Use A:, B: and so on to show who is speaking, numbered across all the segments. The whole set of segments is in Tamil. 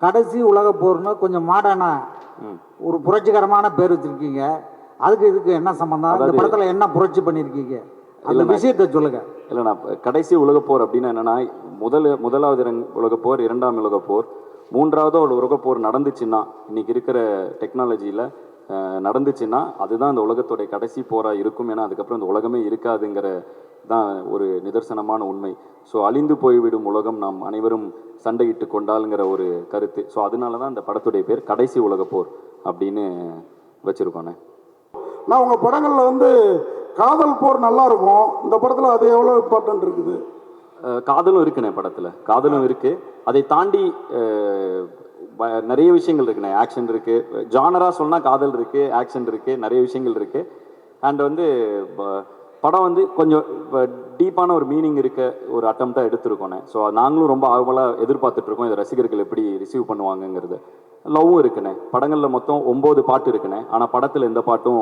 A: கடைசி உலக போர்னு கொஞ்சம் மாடர்னாக ஒரு புரட்சிகரமான பேர் வச்சுருக்கீங்க. அதுக்கு இதுக்கு என்ன சம்பந்தம்? அந்த படத்தில் என்ன புரட்சி பண்ணியிருக்கீங்க? அந்த விஷயத்தை சொல்லுங்க.
B: இல்லைண்ணா, கடைசி உலகப்போர் அப்படின்னா என்னென்னா, முதலாவது உலகப்போர், இரண்டாம் உலகப்போர், மூன்றாவது ஒரு உலகப்போர் நடந்துச்சுன்னா, இன்றைக்கி இருக்கிற டெக்னாலஜியில் நடந்துச்சுன்னா அதுதான் அந்த உலகத்தோடைய கடைசி போராக இருக்கும். ஏன்னா அதுக்கப்புறம் அந்த உலகமே இருக்காதுங்கிற தான் ஒரு நிதர்சனமான உண்மை. ஸோ அழிந்து போய்விடும் உலகம் நாம் அனைவரும் சண்டையிட்டு கொண்டாளுங்கிற ஒரு கருத்து. ஸோ அதனால தான் இந்த படத்துடைய பேர் கடைசி உலகப்போர் அப்படின்னு வச்சுருக்கோண்ணே.
C: நான் உங்கள் படங்களில் வந்து காதல் போர் நல்லா இருக்கும். இந்த படத்தில் அது எவ்வளோ இம்பார்ட்டன்ட் இருக்குது?
B: காதலும் இருக்குண்ணே, படத்தில் காதலும் இருக்குது. அதை தாண்டி நிறைய விஷயங்கள் இருக்குண்ணே. ஆக்ஷன் இருக்குது, ஜானராக சொன்னால் காதல் இருக்குது, ஆக்ஷன் இருக்குது, நிறைய விஷயங்கள் இருக்குது. அண்ட் வந்து படம் வந்து கொஞ்சம் டீப்பான ஒரு மீனிங் இருக்க ஒரு அட்டம்ப்டாக எடுத்துருக்கோண்ணே. ஸோ நாங்களும் ரொம்ப ஆர்வலாக எதிர்பார்த்துட்ருக்கோம் இதை ரசிகர்கள் எப்படி ரிசீவ் பண்ணுவாங்கங்கிறது. லவ்வும் இருக்குண்ணே. படங்களில் மொத்தம் 9 பாட்டு இருக்குண்ணே. ஆனால் படத்தில் எந்த பாட்டும்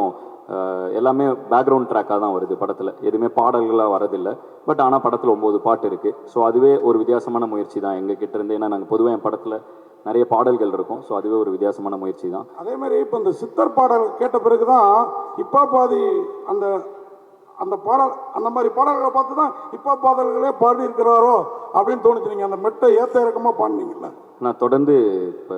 B: எல்லாமே பேக்ரவுண்ட் ட்ராக்காக தான் வருது. படத்தில் எதுவுமே பாடல்களாக வரதில்லை. பட் ஆனால் படத்தில் 9 பாட்டு இருக்குது. ஸோ அதுவே ஒரு வித்தியாசமான முயற்சி தான் எங்கள் கிட்டேருந்து. ஏன்னா நாங்கள் பொதுவாக என் படத்தில் நிறைய பாடல்கள் இருக்கும். ஸோ அதுவே ஒரு வித்தியாசமான முயற்சி தான்.
C: அதே மாதிரி இப்போ இந்த சித்தர் பாடல் கேட்ட பிறகு தான் இப்போ பாதி அந்த அந்த பாடல் அந்த மாதிரி பாடல்களை பார்த்து தான் இப்போ பாடல்களே பாடி இருக்கிறாரோ அப்படின்னு தோணுச்சு. நீங்கள் அந்த மெட்டை ஏற்ற இறக்கமாக பாடினீங்கல்ல.
B: நான் தொடர்ந்து இப்போ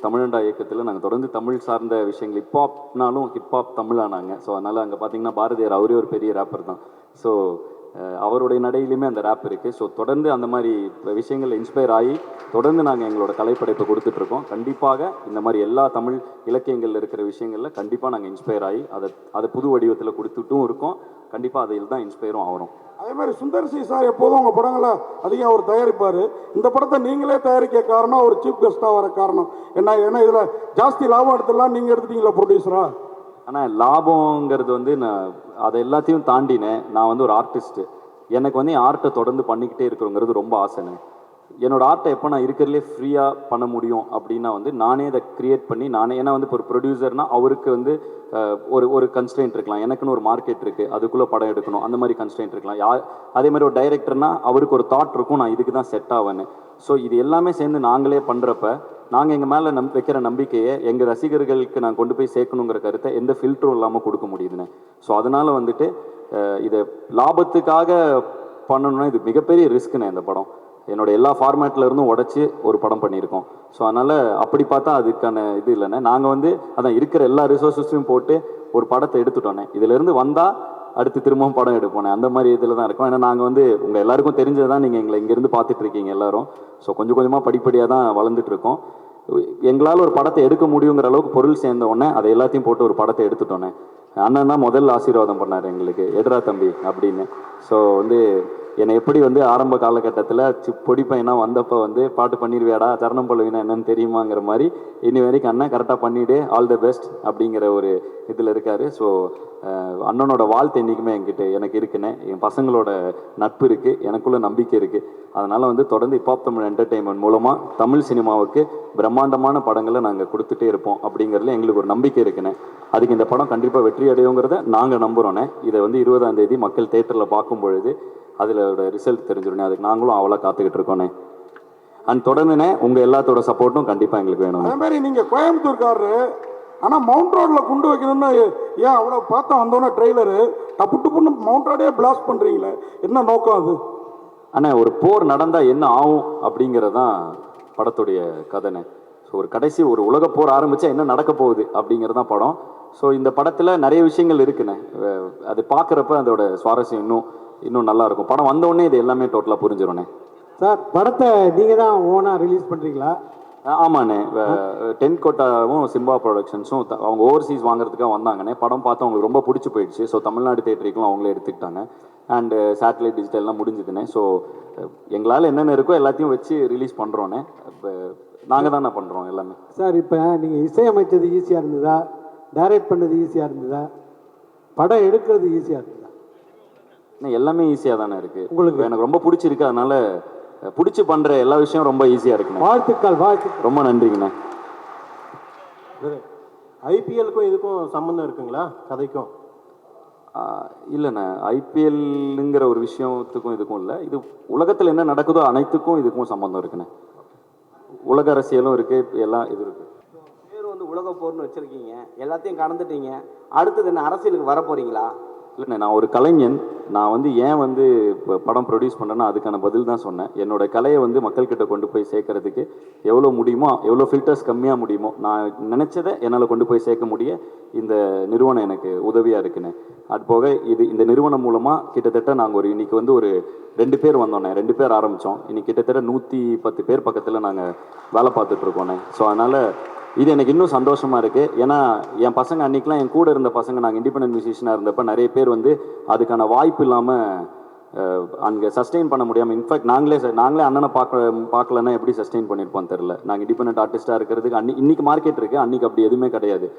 B: தமிழண்டா இயக்கத்தில் நாங்கள் தொடர்ந்து தமிழ் சார்ந்த விஷயங்கள், ஹிப்ஹாப்னாலும் ஹிப்ஹாப் தமிழானாங்க. ஸோ அதனால் அங்கே பார்த்தீங்கன்னா பாரதியார் அவரே ஒரு பெரிய ரேப்பர் தான். ஸோ அவருடைய நடையிலுமே அந்த ரேப் இருக்குது. ஸோ தொடர்ந்து அந்த மாதிரி விஷயங்கள் இன்ஸ்பயர் ஆகி தொடர்ந்து நாங்கள் எங்களோட கலைப்படைப்பை கொடுத்துட்ருக்கோம். கண்டிப்பாக இந்த மாதிரி எல்லா தமிழ் இலக்கியங்களில் இருக்கிற விஷயங்களில் கண்டிப்பாக நாங்கள் இன்ஸ்பயர் ஆகி அதை புது வடிவத்தில் கொடுத்துட்டும் இருக்கோம். கண்டிப்பாக அதில் தான் இன்ஸ்பயரும் ஆகிறோம்.
C: அதே மாதிரி சுந்தர் சி சார் எப்போதும் உங்கள் படங்களை அதிகம் அவர் தயாரிப்பார். இந்த படத்தை நீங்களே தயாரிக்க காரணம் அவர் சீஃப் கெஸ்ட்டாக வர காரணம் என்ன? ஏன்னா இதில் ஜாஸ்தி லாபம் எடுத்துடலாம், நீங்கள் எடுத்துட்டீங்களா ப்ரொடியூசரா?
B: ஆனால் லாபங்கிறது வந்து நான் அதை எல்லாத்தையும் தாண்டினேன். நான் வந்து ஒரு ஆர்டிஸ்ட்டு. எனக்கு வந்து என் ஆர்ட்டை தொடர்ந்து பண்ணிக்கிட்டே இருக்கிறோங்கிறது ரொம்ப ஆசைனேன். என்னோடய ஆர்ட்டை எப்போ நான் இருக்கிறதுலே ஃப்ரீயாக பண்ண முடியும் அப்படின்னா வந்து நானே அதை க்ரியேட் பண்ணி நானே. ஏன்னா வந்து இப்போ ஒரு ப்ரொடியூசர்னால் அவருக்கு வந்து ஒரு கன்ஸ்ட்ரெயின்ட் இருக்கலாம், எனக்குன்னு ஒரு மார்க்கெட் இருக்குது, அதுக்குள்ளே படம் எடுக்கணும், அந்த மாதிரி கன்ஸ்ட்ரெயின்ட் இருக்கலாம். அதே மாதிரி ஒரு டைரக்டர்னால் அவருக்கு ஒரு தாட் இருக்கும், நான் இதுக்கு தான் செட் ஆவேன்னு. ஸோ இது எல்லாமே சேர்ந்து நாங்களே பண்ணுறப்ப நாங்கள் எங்கள் மேலே வைக்கிற நம்பிக்கையை எங்கள் ரசிகர்களுக்கு நான் கொண்டு போய் சேர்க்கணுங்கிற கருத்தை எந்த ஃபில்டரும் இல்லாமல் கொடுக்க முடியுதுன்னு. ஸோ அதனால் வந்துட்டு இதை லாபத்துக்காக பண்ணணும்னா இது மிகப்பெரிய ரிஸ்க்குண்ணே. இந்த படம் என்னோடய எல்லா ஃபார்மேட்டில் இருந்தும் உடச்சி ஒரு படம் பண்ணியிருக்கோம். ஸோ அதனால் அப்படி பார்த்தா அதுக்கான இது இல்லைண்ணே. நாங்கள் வந்து அதான் இருக்கிற எல்லா ரிசோர்ஸஸையும் போட்டு ஒரு படத்தை எடுத்துட்டோன்னே. இதிலேருந்து வந்தால் அடுத்து திரும்பவும் படம் எடுப்போனே, அந்த மாதிரி இதில் தான் இருக்கும். ஏன்னா நாங்கள் வந்து உங்கள் எல்லாருக்கும் தெரிஞ்சது தான், நீங்கள் எங்களை இங்கேருந்து பார்த்துட்டு இருக்கீங்க எல்லாரும். ஸோ கொஞ்சம் கொஞ்சமாக படிப்படியாக தான் வளர்ந்துட்டுருக்கோம். எங்களால் ஒரு படத்தை எடுக்க முடியுங்கிற அளவுக்கு பொருள் சேர்ந்த உடனே அதை எல்லாத்தையும் போட்டு ஒரு படத்தை எடுத்துட்டோன்னே. அண்ணன் தான் முதல்ல ஆசீர்வாதம் பண்ணார் எங்களுக்கு, எதிரா தம்பி அப்படின்னு. ஸோ வந்து என்னை எப்படி வந்து ஆரம்ப காலகட்டத்தில் பொடி பையனாக வந்தப்போ வந்து பாட்டு பண்ணிடுவியாடா, சரணம் பல்லவினா என்னன்னு தெரியுமாங்கிற மாதிரி இனி வரைக்கும் அண்ணன் கரெக்டாக பண்ணிவிடு, ஆல் த பெஸ்ட் அப்படிங்கிற ஒரு இதில் இருக்கார். ஸோ அண்ணனோட வாழ்த்து என்றைக்குமே என்கிட்ட எனக்கு இருக்குண்ணே. என் பசங்களோட நட்பு இருக்குது, எனக்குள்ள நம்பிக்கை இருக்குது. அதனால் வந்து தொடர்ந்து ஹிப்ஹாப் தமிழ் என்டர்டெயின்மெண்ட் மூலமாக தமிழ் சினிமாவுக்கு பிரம்மாண்டமான படங்களை நாங்கள் கொடுத்துட்டே இருப்போம் அப்படிங்கிறதுல எங்களுக்கு ஒரு நம்பிக்கை இருக்குண்ணே. அதுக்கு இந்த படம் கண்டிப்பாக வெற்றி அடையுங்கிறத நாங்கள் நம்புகிறோண்ணே. இதை வந்து 20ஆம் தேதி மக்கள் தேட்டரில் பார்க்கும் பொழுது அதில் ரிசல்ட் தெரிஞ்சிடனே. அதுக்கு நாங்களும் அவ்வளோ காத்துக்கிட்டு இருக்கோண்ணே. அண்ட் தொடர்ந்துண்ணே உங்கள் எல்லாத்தோட சப்போர்ட்டும் கண்டிப்பாக எங்களுக்கு வேணும்.
C: அதே மாதிரி நீங்கள் கோயம்புத்தூர்காரரு, ஆனால் மவுண்ட் ரோடில் குண்டு வைக்கணும்னு ஏன் அவ்வளோ பார்த்தா வந்தோன்னே ட்ரெய்லரு டப்பு டப்புன்னு மவுண்ட் ரோடே பிளாஸ்ட் பண்ணுறீங்களே, என்ன நோக்கம் அது?
B: அண்ணா, ஒரு போர் நடந்தால் என்ன ஆகும் அப்படிங்கிறது தான் படத்துடைய கதைண்ணே. ஸோ ஒரு கடைசி ஒரு உலக போர் ஆரம்பித்தா என்ன நடக்க போகுது அப்படிங்கிறது தான் படம். ஸோ இந்த படத்தில் நிறைய விஷயங்கள் இருக்குண்ணே. அது பார்க்குறப்ப அதோட சுவாரஸ்யம் இன்னும் நல்லாயிருக்கும். படம் வந்தோடனே இது எல்லாமே டோட்டலாக புரிஞ்சிடும்ண்ணே.
A: சார், படத்தை நீங்கள் தான் ஓனாக ரிலீஸ் பண்ணுறீங்களா?
B: ஆமாண்ணே. டென்கோட்டாவும் சிம்பா ப்ரொடக்ஷன்ஸும் அவங்க ஓவர்சீஸ் வாங்குறதுக்காக வந்தாங்கண்ணே. படம் பார்த்து அவங்களுக்கு ரொம்ப பிடிச்சி போயிடுச்சு. ஸோ தமிழ்நாடு தேட்டருக்குலாம் அவங்களே எடுத்துக்கிட்டாங்க. அண்டு சேட்டலைட் டிஜிட்டல்லாம் முடிஞ்சுதுண்ணே. ஸோ எங்களால் என்னென்ன இருக்கோ எல்லாத்தையும் வச்சு ரிலீஸ் பண்ணுறோன்னே. இப்போ நாங்கள் தானே பண்ணுறோம் எல்லாமே.
A: சார், இப்போ நீங்கள் இசையமைச்சது ஈஸியாக இருந்ததா, டைரக்ட் பண்ணது ஈஸியாக இருந்ததா, படம் எடுக்கிறது ஈஸியாக இருந்ததா?
B: எல்லாமே ஈஸியாக தானே இருக்குது.
A: உங்களுக்கு
B: எனக்கு ரொம்ப பிடிச்சிருக்கு. அதனால் பிடிச்சி பண்ணுற எல்லா விஷயம் ரொம்ப ஈஸியாக இருக்குண்ணே.
A: வாழ்த்துக்கள்.
B: ரொம்ப நன்றிங்கண்ணே.
D: ஐபிஎல்லுக்கும் இதுக்கும் சம்மந்தம் இருக்குங்களா கதைக்கும்?
B: இல்லைண்ணே, ஐபிஎல்லுங்கிற ஒரு விஷயத்துக்கும் இதுக்கும் இல்லை. இது உலகத்தில் என்ன நடக்குதோ அனைத்துக்கும் இதுக்கும் சம்மந்தம் இருக்குண்ணே. உலக அரசியலும் இருக்குது, எல்லாம் இது இருக்குது.
E: பேர் வந்து உலக போர்னு வச்சுருக்கீங்க, எல்லாத்தையும் கடந்துட்டீங்க, அடுத்தது என்ன அரசியலுக்கு வர போகிறீங்களா?
B: இல்லைண்ணே, நான் ஒரு கலைஞன். நான் வந்து ஏன் வந்து இப்போ படம் ப்ரொடியூஸ் பண்ணுறேன்னா அதுக்கான பதில் தான் சொன்னேன். என்னோட கலையை வந்து மக்கள்கிட்ட கொண்டு போய் சேர்க்கறதுக்கு எவ்வளோ முடியுமோ, எவ்வளோ ஃபில்டர்ஸ் கம்மியாக முடியுமோ, நான் நினச்சதை என்னால் கொண்டு போய் சேர்க்க முடிய இந்த நிறுவனம் எனக்கு உதவியாக இருக்குண்ணே. அது போக இந்த நிறுவனம் மூலமாக கிட்டத்தட்ட நாங்கள் இன்னைக்கு வந்து ஒரு 2 பேர் வந்தோண்ணே, 2 பேர் ஆரம்பித்தோம். இன்னைக்கு கிட்டத்தட்ட 110 பேர் பக்கத்தில் நாங்கள் வேலை பார்த்துட்ருக்கோண்ணே. ஸோ அதனால் இது எனக்கு இன்னும் சந்தோஷமாக இருக்குது. ஏன்னா என் பசங்க அன்றைக்கெலாம் என் கூட இருந்த பசங்க, நாங்கள் இண்டிபெண்டன்ட் மியூசிஷியனாக இருந்தப்போ நிறைய பேர் வந்து அதுக்கான வாய்ப்பு இல்லாமல் அங்கே சஸ்டெயின் பண்ண முடியாமல், இன்ஃபேக்ட் நாங்களே அண்ணனை பார்க்கலன்னா எப்படி சஸ்டெயின் பண்ணியிருப்போம் தெரில. நாங்கள் இண்டிபெண்டன்ட் ஆர்டிஸ்ட்டாக இருக்கிறதுக்கு இன்னைக்கு மார்க்கெட் இருக்குது, அன்றைக்கி அப்படி எதுவுமே கிடையாது.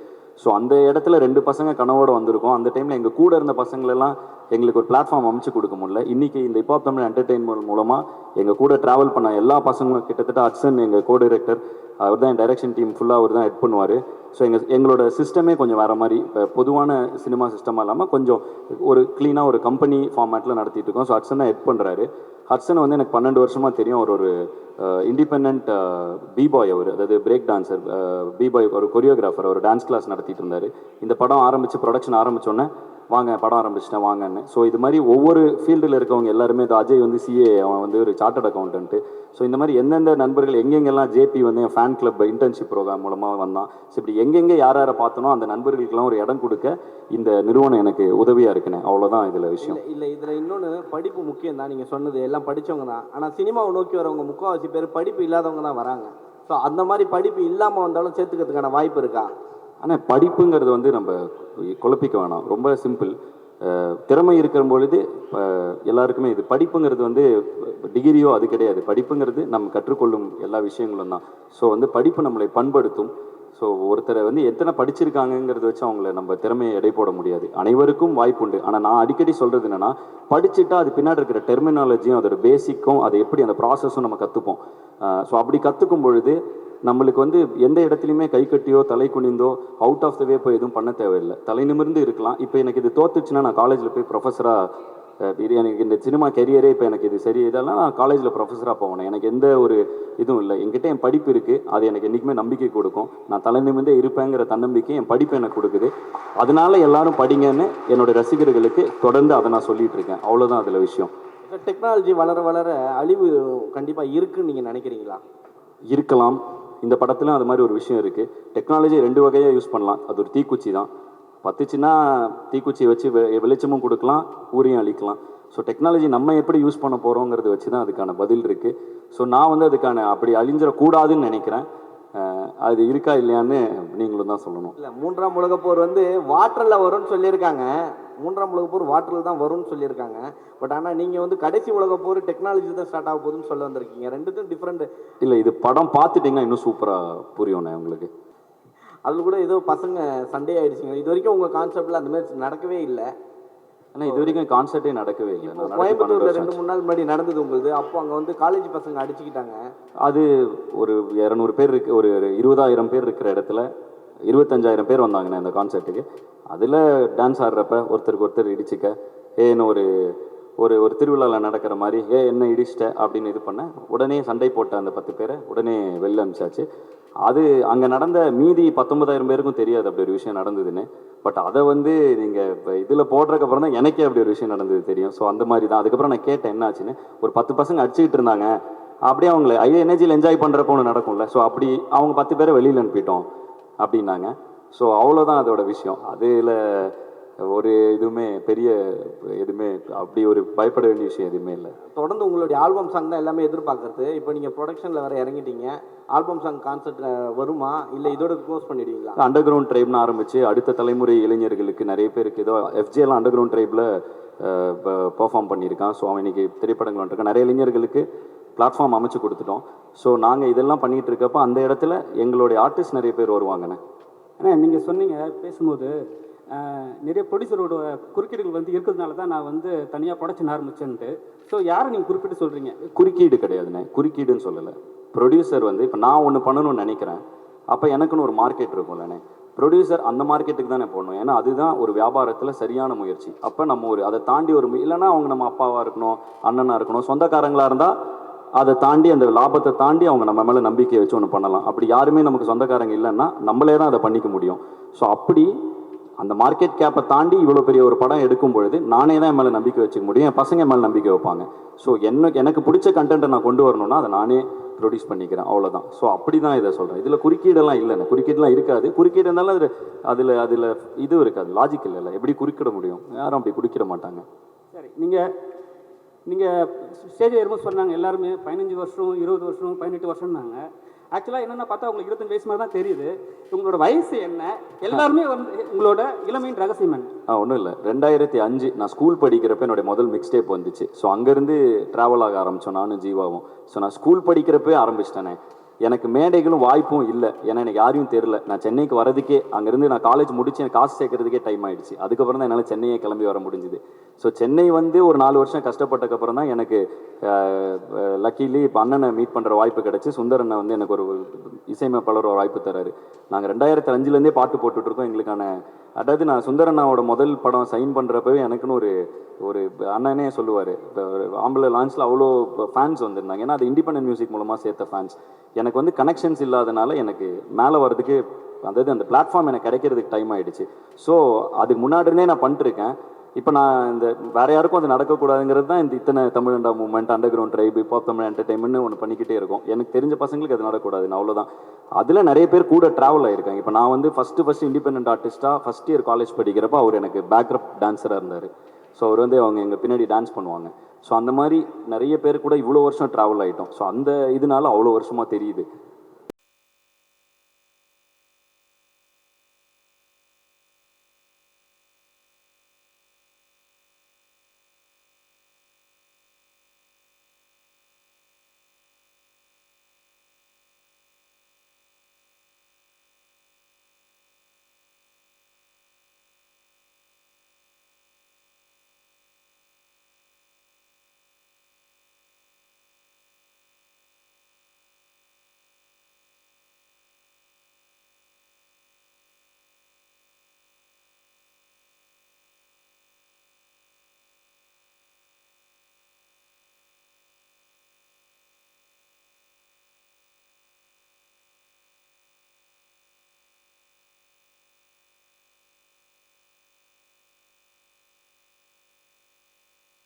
B: ஸோ அந்த இடத்துல 2 பசங்க கனவோடு வந்திருக்கோம். அந்த டைமில் எங்கள் கூட இருந்த பசங்களெல்லாம் எங்களுக்கு ஒரு பிளாட்ஃபார்ம் அமைச்சு கொடுக்க முடியல. இன்றைக்கி இந்த ஹிப்ஹாப் தமிழ் என்டர்டெயின்மெண்ட் மூலமாக எங்கள் கூட ட்ராவல் பண்ண எல்லா பசங்களும், கிட்டத்தட்ட ஹட்சன் எங்கள் கோ டைரக்டர், அவர் தான் என் டைரக்ஷன் டீம் ஃபுல்லாக அவர் தான் ஹெட் பண்ணுவார். ஸோ எங்களோட சிஸ்டமே கொஞ்சம் வேறு மாதிரி, இப்போ பொதுவான சினிமா சிஸ்டமாக இல்லாமல் கொஞ்சம் ஒரு க்ளீனாக ஒரு கம்பெனி ஃபார்மேட்டில் நடத்திட்டு இருக்கோம். ஸோ ஹட்சன் தான் ஹெட் பண்ணுறாரு. ஹட்சன் வந்து எனக்கு 12 வருஷமாக தெரியும். அவர் ஒரு இண்டிபெண்ட் பிபாய், அவர் அதாவது பிரேக் டான்சர், பிபாய், ஒரு கொரியோகிராஃபர். அவர் டான்ஸ் கிளாஸ் நடத்திட்டு இருந்தார். இந்த படம் ஆரம்பித்து ப்ரொடக்ஷன் ஆரம்பித்தோன்னே வாங்க படம் ஆரம்பிச்சிட்டேன் வாங்கன்னு. ஸோ இது மாதிரி ஒவ்வொரு ஃபீல்டில் இருக்கவங்க எல்லாருமே, அஜய் வந்து சிஏ, அவன் வந்து ஒரு சார்ட்டர்ட் அக்கௌண்டன்ட்டு. ஸோ இந்த மாதிரி எந்தெந்த நண்பர்கள் எங்கெங்கெல்லாம் ஜேபி வந்து என் ஃபேன் கிளப் இன்டர்ன்ஷிப் ப்ரோக்ராம் மூலமாக வந்தான். ஸோ இப்படி எங்கெங்கே யாரை பார்த்தனோ அந்த நண்பர்களுக்கெல்லாம் ஒரு இடம் கொடுக்க இந்த நிறுவனம் எனக்கு உதவியாக இருக்குண்ணே. அவ்வளோதான் இதில் விஷயம்.
E: இல்லை இதில் இன்னொன்று, படிப்பு முக்கியம் தான். நீங்கள் சொன்னது எல்லாம் படித்தவங்க தான். ஆனால் சினிமாவை நோக்கி வரவங்க முக்கால்வாசி பேர் படிப்பு இல்லாதவங்க தான் வராங்க. ஸோ அந்த மாதிரி படிப்பு இல்லாமல் வந்தாலும் சேர்த்துக்கிறதுக்கான வாய்ப்பு இருக்கா?
B: ஆனால் படிப்புங்கிறது வந்து நம்ம குழப்பிக்க வேணாம், ரொம்ப சிம்பிள். திறமை இருக்கிற பொழுது எல்லாருக்குமே இது படிப்புங்கிறது வந்து டிகிரியோ அது கிடையாது. படிப்புங்கிறது நம்ம கற்றுக்கொள்ளும் எல்லா விஷயங்களும் தான். ஸோ வந்து படிப்பு நம்மளை பண்படுத்தும். ஸோ ஒருத்தரை வந்து எத்தனை படிச்சிருக்காங்கங்கிறத வச்சு அவங்கள நம்ம திறமையை எடை போட முடியாது. அனைவருக்கும் வாய்ப்பு உண்டு. ஆனால் நான் அடிக்கடி சொல்கிறது என்னென்னா, படிச்சுட்டா அது பின்னாடி இருக்கிற டெர்மினாலஜியும் அதோட பேசிக்கும், அதை எப்படி அந்த ப்ராசஸும் நம்ம கற்றுப்போம். ஸோ அப்படி கற்றுக்கும் பொழுது நம்மளுக்கு வந்து எந்த இடத்துலையுமே கை கட்டியோ தலை குனிந்தோ அவுட் ஆஃப் த வே போய் எதுவும் பண்ண தேவையில்லை. தலை நிமிர்ந்து இருக்கலாம். இப்போ எனக்கு இது தோத்துச்சுன்னா நான் காலேஜில் போய் ப்ரொஃபஸராக, எனக்கு இந்த சினிமா கெரியரே இப்போ எனக்கு இது சரி இதெல்லாம் நான் காலேஜில் ப்ரொஃபஸராக போகணும். எனக்கு எந்த ஒரு இதுவும் இல்லை. என்கிட்ட என் படிப்பு இருக்குது, அது எனக்கு என்றைக்குமே நம்பிக்கை கொடுக்கும். நான் தலை நிமிர்ந்தே இருப்பேங்கிற தன்னம்பிக்கை என் படிப்பு எனக்கு கொடுக்குது. அதனால எல்லாரும் படிங்கன்னு என்னோடய ரசிகர்களுக்கு தொடர்ந்து அதை நான் சொல்லிகிட்டு இருக்கேன். அவ்வளோதான் அதில் விஷயம்.
E: டெக்னாலஜி வளர வளர அழிவு கண்டிப்பாக இருக்குன்னு நீங்கள் நினைக்கிறீங்களா?
B: இருக்கலாம். இந்த படத்தில் அது மாதிரி ஒரு விஷயம் இருக்குது. டெக்னாலஜி 2 வகையாக யூஸ் பண்ணலாம். அது ஒரு தீக்குச்சி தான். பத்துச்சுன்னா தீக்குச்சியை வச்சு வெளிச்சமும் கொடுக்கலாம், ஊரையும் அழிக்கலாம். ஸோ டெக்னாலஜி நம்ம எப்படி யூஸ் பண்ண போகிறோங்கிறத வச்சு தான் அதுக்கான பதில் இருக்குது. ஸோ நான் வந்து அதுக்கான அப்படி அழிஞ்சிடக்கூடாதுன்னு நினைக்கிறேன். அது இருக்கா இல்லையான்னு நீங்களும் தான் சொல்லணும்.
E: இல்லை, 3ஆம் உலகப் போர் வந்து வாட்டரில் வரும்னு சொல்லியிருக்காங்க. 3ஆம் உலகப் போர் வாட்டரில் தான் வரும்னு சொல்லியிருக்காங்க. பட் ஆனால் நீங்கள் வந்து கடைசி உலகப் போர் டெக்னாலஜி தான் ஸ்டார்ட் ஆக போகுதுன்னு சொல்ல வந்திருக்கீங்க. ரெண்டுத்தும் டிஃப்ரெண்ட்.
B: இல்லை, இது படம் பார்த்துட்டிங்கன்னா இன்னும் சூப்பராக புரியும்ண்ணே உங்களுக்கு.
E: அதில் கூட ஏதோ பசங்க சண்டே ஆகிடுச்சிங்க. இது வரைக்கும் உங்கள் கான்செப்டில் அந்த மாதிரி நடக்கவே இல்லை.
B: ஆனால் இது வரைக்கும் கான்செப்டே நடக்கவே இல்லை.
E: கோயம்புத்தூரில் 2-3 நாள் முன்னாடி நடந்தது உங்களுக்கு. அப்போ அங்கே வந்து காலேஜ் பசங்க அடிச்சுக்கிட்டாங்க.
B: அது ஒரு 200 பேர் இருக்குது, ஒரு 20,000 பேர் இருக்கிற இடத்துல 25,000 பேர் வந்தாங்கண்ணே அந்த கான்செர்ட்டுக்கு. அதில் டான்ஸ் ஆடுறப்ப ஒருத்தருக்கு ஒருத்தர் இடிச்சிக்க, ஏன்னு ஒரு ஒரு ஒரு திருவிழாவில் நடக்கிற மாதிரி என்ன இடிச்சிட்ட அப்படின்னு இது பண்ண, உடனே சண்டை போட்ட அந்த 10 பேரை உடனே வெளில அனுப்பிச்சாச்சு. அது அங்கே நடந்த மீதி 19,000 பேருக்கும் தெரியாது அப்படி ஒரு விஷயம் நடந்ததுன்னு. பட் அதை வந்து நீங்கள் இப்போ இதில் போடுறதுக்கப்புறம் தான் எனக்கே அப்படி ஒரு விஷயம் நடந்தது தெரியும். ஸோ அந்த மாதிரி தான். அதுக்கப்புறம் நான் கேட்டேன் என்ன ஆச்சுன்னு. ஒரு 10 பசங்க அடிச்சுக்கிட்டு இருந்தாங்க. அப்படியே அவங்கள எனர்ஜியில் என்ஜாய் பண்ணுறப்போ ஒன்று நடக்கும்ல. ஸோ அப்படி அவங்க 10 பேரை வெளியில் அனுப்பிட்டோம் அப்படின்னாங்க. ஸோ அவ்வளோதான் அதோட விஷயம். அதில் ஒரு எதுவுமே பெரிய எதுவுமே அப்படி ஒரு பயப்பட வேண்டிய விஷயம் எதுவுமே இல்லை.
E: தொடர்ந்து உங்களுடைய ஆல்பம் சாங் தான் எல்லாமே எதிர்பார்க்கறது. இப்போ நீங்கள் ப்ரொடக்ஷனில் வேறு இறங்கிட்டீங்க. ஆல்பம் சாங் கான்செப்ட் வருமா, இல்லை இதோட க்ளோஸ் பண்ணிடுவீங்களா?
B: அண்டர் கிரவுண்ட் ட்ரைப்னு ஆரம்பித்து அடுத்த தலைமுறை இளைஞர்களுக்கு நிறைய பேருக்கு ஏதோ எஃப்ஜேலாம் அண்டர் கிரவுண்ட் ட்ரைபில் பெர்ஃபார்ம் பண்ணியிருக்கான். ஸோ அவன் இன்னைக்கு திரைப்படங்கள் வந்துருக்கான். நிறைய இளைஞர்களுக்கு பிளாட்ஃபார்ம் அமைச்சு கொடுத்துட்டோம். ஸோ நாங்கள் இதெல்லாம் பண்ணிகிட்டு இருக்கப்போ அந்த இடத்துல எங்களுடைய ஆர்டிஸ்ட் நிறைய பேர் வருவாங்கண்ணே.
F: ஏன்னா நீங்கள் சொன்னீங்க பேசும்போது நிறைய ப்ரொடியூசரோட குறுக்கீடுகள் வந்து இருக்கிறதுனால தான் நான் வந்து தனியாக ப்ரொடக்ஷன் ஆரம்பிச்சேன்ட்டு. ஸோ யாரை நீங்கள் குறிப்பிட்டு சொல்கிறீங்க?
B: குறுக்கீடு கிடையாதுண்ணே, குறுக்கீடுன்னு சொல்லலை. ப்ரொடியூசர் வந்து இப்போ நான் ஒன்று பண்ணணும்னு நினைக்கிறேன், அப்போ எனக்குன்னு ஒரு மார்க்கெட் இருக்கும்லண்ணே. ப்ரொடியூசர் அந்த மார்க்கெட்டுக்கு தானே போடணும். ஏன்னா அதுதான் ஒரு வியாபாரத்தில் சரியான முயற்சி. அப்போ நம்ம அதை தாண்டி இல்லைன்னா அவங்க நம்ம அப்பாவாக இருக்கணும், அண்ணனாக இருக்கணும், சொந்தக்காரங்களாக இருந்தால் அதை தாண்டி அந்த லாபத்தை தாண்டி அவங்க நம்ம மேலே நம்பிக்கை வச்சு ஒன்று பண்ணலாம். அப்படி யாருமே நமக்கு சொந்தக்காரங்க இல்லைன்னா நம்மளே தான் அதை பண்ணிக்க முடியும். ஸோ அப்படி அந்த மார்க்கெட் கேப்பை தாண்டி இவ்வளோ பெரிய ஒரு படம் எடுக்கும் பொழுது நானே தான் என் மேலே நம்பிக்கை வச்சுக்க முடியும், என் பசங்க மேலே நம்பிக்கை வைப்பாங்க. ஸோ எனக்கு பிடிச்ச கண்டென்ட்டை நான் கொண்டு வரணும்னா அதை நானே ப்ரொடியூஸ் பண்ணிக்கிறேன், அவ்வளோதான். ஸோ அப்படி தான் இதை சொல்கிறேன். இதில் குறுக்கீடெல்லாம் இல்லைண்ணே, குறுக்கீடெல்லாம் இருக்காது. குறுக்கீடு இருந்தாலும் அதில் இது இருக்காது, லாஜிக் இல்லைல்ல. எப்படி குறுக்கிட முடியும்? யாரும் அப்படி குறுக்கிட மாட்டாங்க.
F: சரி, நீங்கள் ஸ்டேஜ் ஏறும்போது சொன்னாங்க எல்லாருமே 15 வருஷம் 20 வருஷம் 18 வருஷம்னாங்க. ஆக்சுவலாக என்னென்ன பார்த்தா உங்களுக்கு 25 வயசு மாதிரி தான் தெரியுது. உங்களோட வயசு என்ன? எல்லாருமே வந்து உங்களோட இளமையின் ரகசியம் என்ன?
B: ஒன்றும் இல்லை, 2005 நான் ஸ்கூல் படிக்கிறப்ப என்னுடைய முதல் மிக்ஸ் டேப் வந்துச்சு. ஸோ அங்கேருந்து ட்ராவல் ஆக ஆரம்பித்தோம் நானும் ஜீவாவும். ஸோ நான் ஸ்கூல் படிக்கிறப்பே ஆரம்பிச்சிட்டேனே. எனக்கு மேடைகளும் வாய்ப்பும் இல்லை, ஏன்னா எனக்கு யாரையும் தெரில. நான் சென்னைக்கு வரதுக்கே, அங்கேருந்து நான் காலேஜ் முடிச்சு எனக்கு காசு சேர்க்கறதுக்கே டைம் ஆகிடுச்சு. அதுக்கப்புறம் தான் என்னால் சென்னையே கிளம்பி வர முடிஞ்சுது. ஸோ சென்னை வந்து ஒரு 4 வருஷம் கஷ்டப்பட்டக்கப்புறம் தான் எனக்கு லக்கிலி இப்போ அண்ணனை மீட் பண்ணுற வாய்ப்பு கிடச்சி. சுந்தரண்ணை வந்து எனக்கு ஒரு இசையமைப்பாளர் ஒரு வாய்ப்பு தராரு. நாங்கள் 2005லேருந்தே பாட்டு போட்டுட்ருக்கோம். எங்களுக்கான, அதாவது நான் சுந்தரண்ணாவோட முதல் படம் சைன் பண்ணுறப்பவே எனக்குன்னு ஒரு அண்ணனே சொல்லுவார், இப்போ ஆம்பளை லான்ச்சில் அவ்வளோ ஃபேன்ஸ் வந்திருந்தாங்க. ஏன்னா அது இண்டிபெண்டன்ட் மியூசிக் மூலமாக சேர்த்த ஃபேன்ஸ். எனக்கு வந்து கனெக்ஷன்ஸ் இல்லாதனால எனக்கு மேலே வர்றதுக்கு, அதாவது அந்த பிளாட்ஃபார்ம் எனக்கு கிடைக்கிறதுக்கு டைம் ஆகிடுச்சு. ஸோ அதுக்கு முன்னாடினே நான் பண்ணிட்டுருக்கேன். இப்போ நான் இந்த வேறு யாருக்கும் அது நடக்கக்கூடாதுங்கிறது தான் இந்த இத்தனை தமிழண்டா மூவ்மெண்ட், அண்டர் கிரவுண்ட் ட்ரைப், இப்போ தமிழ் என்டர்டைன்மெண்ட்னு ஒன்று பண்ணிக்கிட்டே இருக்கும். எனக்கு தெரிஞ்ச பசங்களுக்கு அது நடக்கக்கூடாதுன்னு, அவ்வளோதான். அதில் நிறைய பேர் கூட ட்ராவல் ஆகிருக்காங்க. இப்போ நான் வந்து ஃபஸ்ட்டு இண்டிபெண்டன்ட் ஆர்டிஸ்ட்டாக ஃபஸ்ட் இயர் காலேஜ் படிக்கிறப்ப அவர் எனக்கு பேக்ரப் டான்ஸராக இருந்தார். ஸோ அவர் வந்து அவங்க எங்கள் பின்னாடி டான்ஸ் பண்ணுவாங்க. ஸோ அந்த மாதிரி நிறைய பேர் கூட இவ்வளோ வருஷம் ட்ராவல் ஆகிட்டோம். ஸோ அந்த இதனால அவ்வளோ வருஷமாக தெரியுது.